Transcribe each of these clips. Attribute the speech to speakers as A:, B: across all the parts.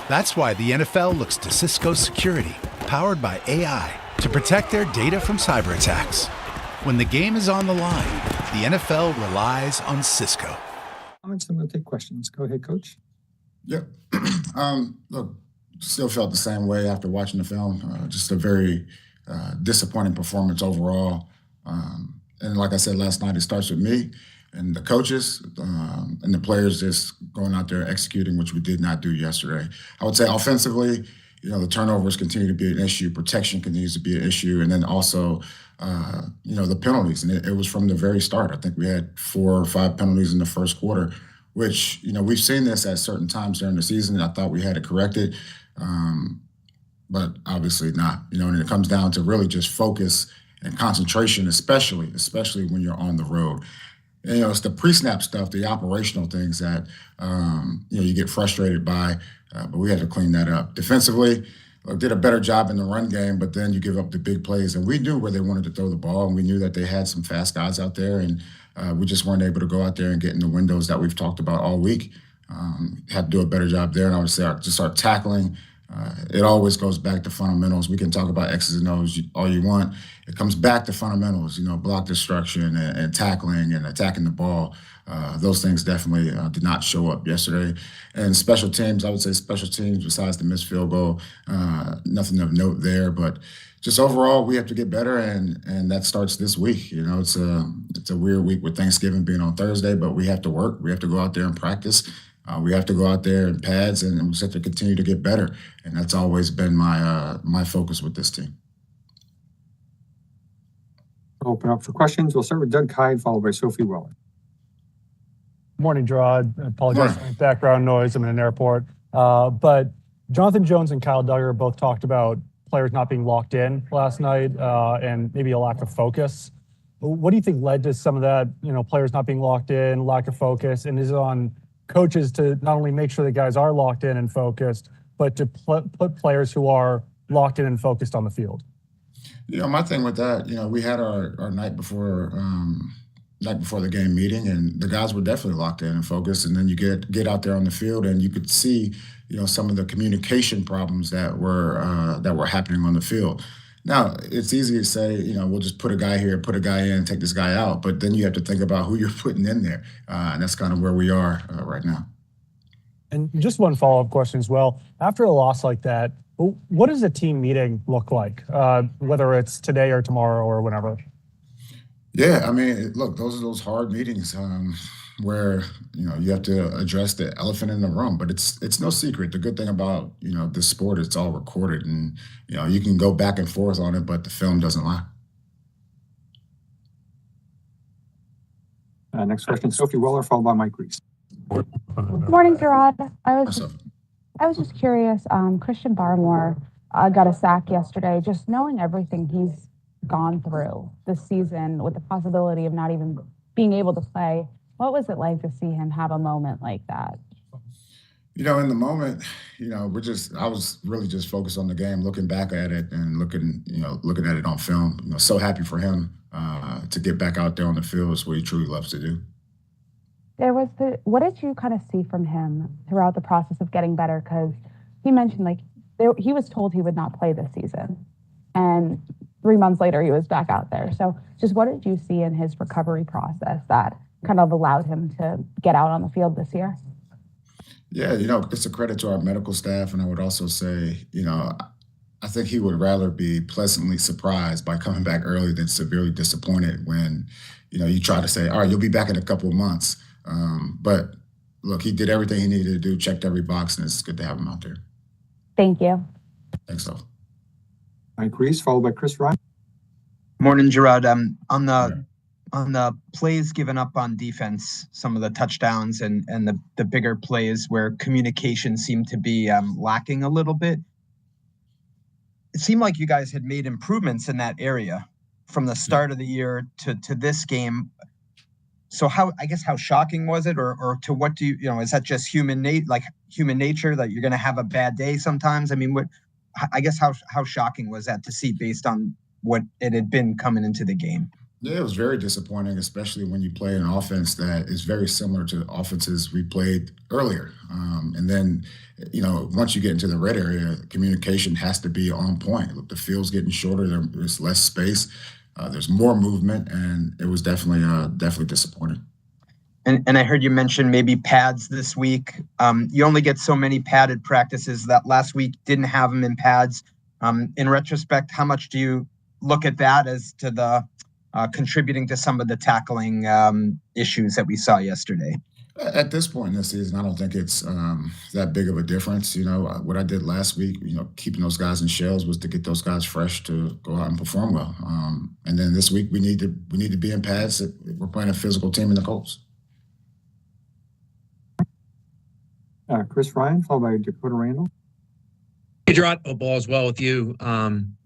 A: That's why the NFL looks to Cisco Security, powered by AI, to protect their data from cyber attacks. When the game is on the line, the NFL relies on Cisco.
B: I'm going to take questions. Go ahead, Coach.
C: Yep. Look, still felt the same way after watching the film. Just a very disappointing performance overall. And like I said last night, it starts with me and the coaches and the players just going out there executing, which we did not do yesterday. I would say offensively, the turnovers continue to be an issue. Protection continues to be an issue. And then also, the penalties. And it was from the very start. I think we had 4 or 5 penalties in the first quarter, which, we've seen this at certain times during the season. I thought we had it corrected, but obviously not. And it comes down to really just focus and concentration, especially when you're on the road. And, it's the pre-snap stuff, the operational things that, you get frustrated by, but we had to clean that up. Defensively, did a better job in the run game, but then you give up the big plays. And we knew where they wanted to throw the ball, and we knew that they had some fast guys out there, and we just weren't able to go out there and get in the windows that we've talked about all week. Had to do a better job there, and I would say just our tackling. It always goes back to fundamentals. We can talk about X's and O's all you want. It comes back to fundamentals, block destruction and tackling and attacking the ball. Those things definitely did not show up yesterday. And special teams, I would say special teams, besides the missed field goal, nothing of note there. But just overall, we have to get better, and that starts this week. It's a weird week with Thanksgiving being on Thursday, but we have to work. We have to go out there and practice. We have to go out there in pads, and we just have to continue to get better. And that's always been my focus with this team.
B: Open up for questions. We'll start with Doug Kyde, followed by Sophie Weller.
D: Morning, Jerod. I apologize for background noise. I'm in an airport. But Jonathan Jones and Kyle Duggar both talked about players not being locked in last night and maybe a lack of focus. What do you think led to some of that, players not being locked in, lack of focus? And is it on coaches to not only make sure the guys are locked in and focused, but to put players who are locked in and focused on the field?
C: My thing with that, we had our night before the game meeting, and the guys were definitely locked in and focused. And then you get out there on the field, and you could see, some of the communication problems that were happening on the field. Now, it's easy to say, we'll just put a guy here, put a guy in, take this guy out. But then you have to think about who you're putting in there. And that's kind of where we are right now.
D: And just one follow-up question as well. After a loss like that, what does a team meeting look like, whether it's today or tomorrow or whenever?
C: Yeah, look, those are those hard meetings where, you have to address the elephant in the room. But it's no secret. The good thing about, this sport, it's all recorded. And, you can go back and forth on it, but the film doesn't lie.
B: Next question, Sophie Weller, followed by Mike Reese.
E: Good morning, Jerod. I was just curious. Christian Barmore got a sack yesterday. Just knowing everything he's gone through this season with the possibility of not even being able to play, what was it like to see him have a moment like that?
C: In the moment, I was really just focused on the game, looking back at it and looking at it on film. So happy for him to get back out there on the field. Is what he truly loves to do.
E: What did you kind of see from him throughout the process of getting better? Because he mentioned he was told he would not play this season, and 3 months later he was back out there. So just what did you see in his recovery process that kind of allowed him to get out on the field this year?
C: Yeah, it's a credit to our medical staff, and I would also say, I think he would rather be pleasantly surprised by coming back early than severely disappointed when, you try to say, all right, you'll be back in a couple of months. But look, he did everything he needed to do, checked every box, and it's good to have him out there.
E: Thank you.
C: Thanks, so.
B: Mike Reese, followed by Chris Ryan.
F: Morning, Jerod. On the plays given up on defense, some of the touchdowns and the bigger plays where communication seemed to be lacking a little bit, it seemed like you guys had made improvements in that area from the start of the year to this game. So how shocking was it, or to what do you, is that just human nature that you're going to have a bad day sometimes? How shocking was that to see based on what it had been coming into the game?
C: Yeah, it was very disappointing, especially when you play an offense that is very similar to the offenses we played earlier. And then, once you get into the red area, communication has to be on point. Look, the field's getting shorter, there's less space, there's more movement, and it was definitely disappointing.
F: And I heard you mention maybe pads this week. You only get so many padded practices. That last week didn't have them in pads. In retrospect, how much do you look at that as to the contributing to some of the tackling issues that we saw yesterday?
C: At this point in the season, I don't think it's that big of a difference. What I did last week, keeping those guys in shells was to get those guys fresh to go out and perform well. And then this week we need to be in pads. We're playing a physical team in the Colts.
B: Chris Ryan, followed by Dakota Randall.
G: Hey, Jerod, hope all is well with you.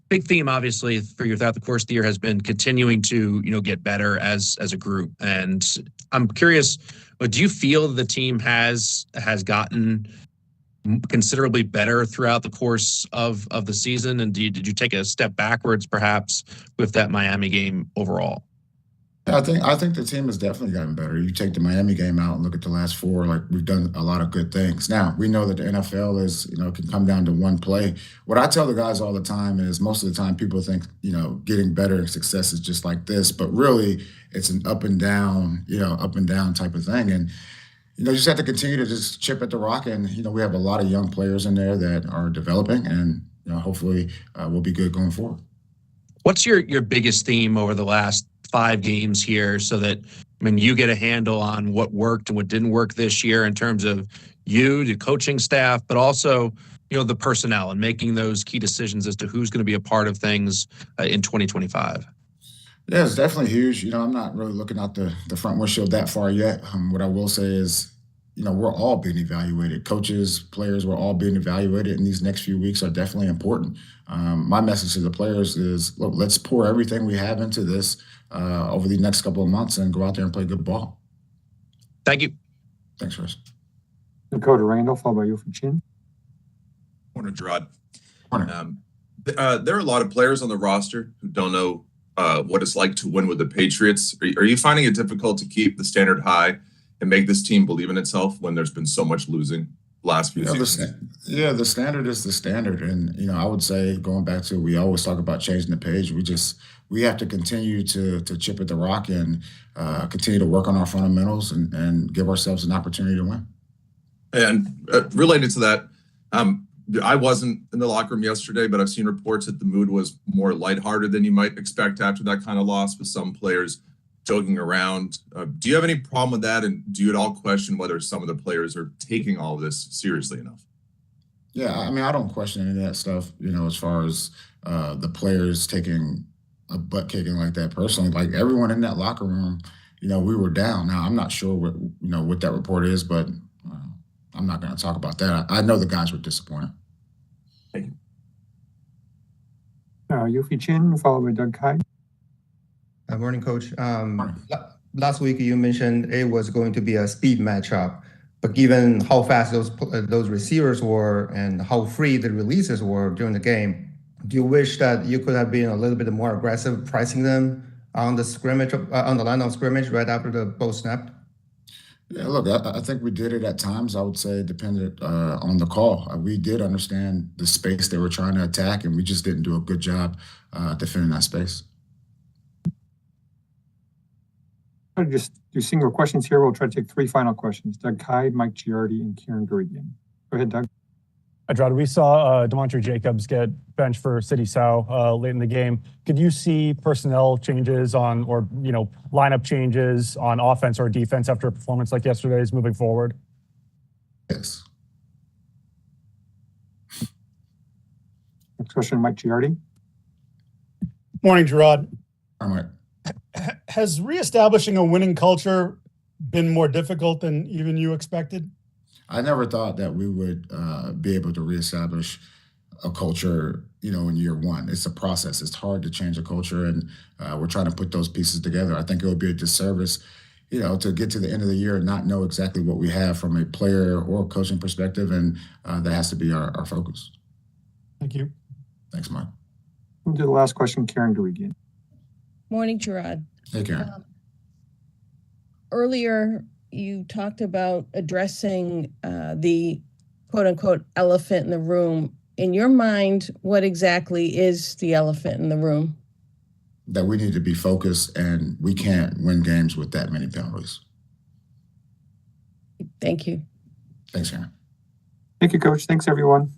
G: Big theme, obviously, for you throughout the course of the year has been continuing to, get better as a group. And I'm curious, do you feel the team has gotten considerably better throughout the course of the season? And did you take a step backwards, perhaps, with that Miami game overall?
C: I think the team has definitely gotten better. You take the Miami game out and look at the last four, like we've done a lot of good things. Now, we know that the NFL is, can come down to one play. What I tell the guys all the time is most of the time people think, getting better and success is just like this, but really it's an up and down type of thing. And, you just have to continue to just chip at the rock. And, we have a lot of young players in there that are developing and, hopefully we'll be good going forward.
G: What's your biggest theme over the last 5 games here, so that you get a handle on what worked and what didn't work this year in terms of you, the coaching staff, but also, the personnel and making those key decisions as to who's going to be a part of things in 2025?
C: Yeah, it's definitely huge. I'm not really looking out the front windshield that far yet. What I will say is, we're all being evaluated. Coaches, players, we're all being evaluated, and these next few weeks are definitely important. My message to the players is, look, let's pour everything we have into this over the next couple of months and go out there and play good ball.
G: Thank you.
C: Thanks, Chris.
B: Dakota Randall, followed by Yofi Chin.
H: Morning, Jerod.
C: Morning.
H: There are a lot of players on the roster who don't know what it's like to win with the Patriots. Are you finding it difficult to keep the standard high and make this team believe in itself when there's been so much losing last few seasons?
C: The standard is the standard. And, I would say, going back to, we always talk about changing the page. We have to continue to chip at the rock and continue to work on our fundamentals and give ourselves an opportunity to win.
H: And related to that, I wasn't in the locker room yesterday, but I've seen reports that the mood was more lighthearted than you might expect after that kind of loss, with some players joking around. Do you have any problem with that? And do you at all question whether some of the players are taking all of this seriously enough?
C: Yeah, I don't question any of that stuff, as far as the players taking a butt kicking like that personally. Like, everyone in that locker room, we were down. Now, I'm not sure what that report is, but I'm not going to talk about that. I know the guys were disappointed.
H: Thank you.
B: Yofi Chin, followed by Doug Kyed.
I: Morning, Coach. Last week you mentioned it was going to be a speed matchup, but given how fast those receivers were and how free the releases were during the game, do you wish that you could have been a little bit more aggressive pricing them on the scrimmage, on the line of scrimmage right after the ball snapped?
C: Yeah, look, I think we did it at times. I would say it depended on the call. We did understand the space they were trying to attack, and we just didn't do a good job defending that space.
B: I'll just do single questions here. We'll try to take 3 final questions. Doug Kyed, Mike Giardi, and Kieran Durigan. Go ahead, Doug.
D: Jerod, we saw Demontre Jacobs get benched for City Sow late in the game. Could you see personnel changes or lineup changes on offense or defense after a performance like yesterday's moving forward?
C: Yes.
B: Next question, Mike Giardi.
J: Morning, Jerod.
C: All right.
J: Has reestablishing a winning culture been more difficult than even you expected?
C: I never thought that we would be able to reestablish a culture, in year one. It's a process. It's hard to change a culture, and we're trying to put those pieces together. I think it would be a disservice, to get to the end of the year and not know exactly what we have from a player or coaching perspective, and that has to be our focus.
J: Thank you.
C: Thanks, Mike.
B: We'll do the last question, Kieran Durigan.
K: Morning, Jerod.
C: Hey, Karen.
K: Earlier, you talked about addressing the quote unquote elephant in the room. In your mind, what exactly is the elephant in the room?
C: That we need to be focused, and we can't win games with that many penalties.
K: Thank you.
C: Thanks, Karen.
B: Thank you, Coach. Thanks, everyone.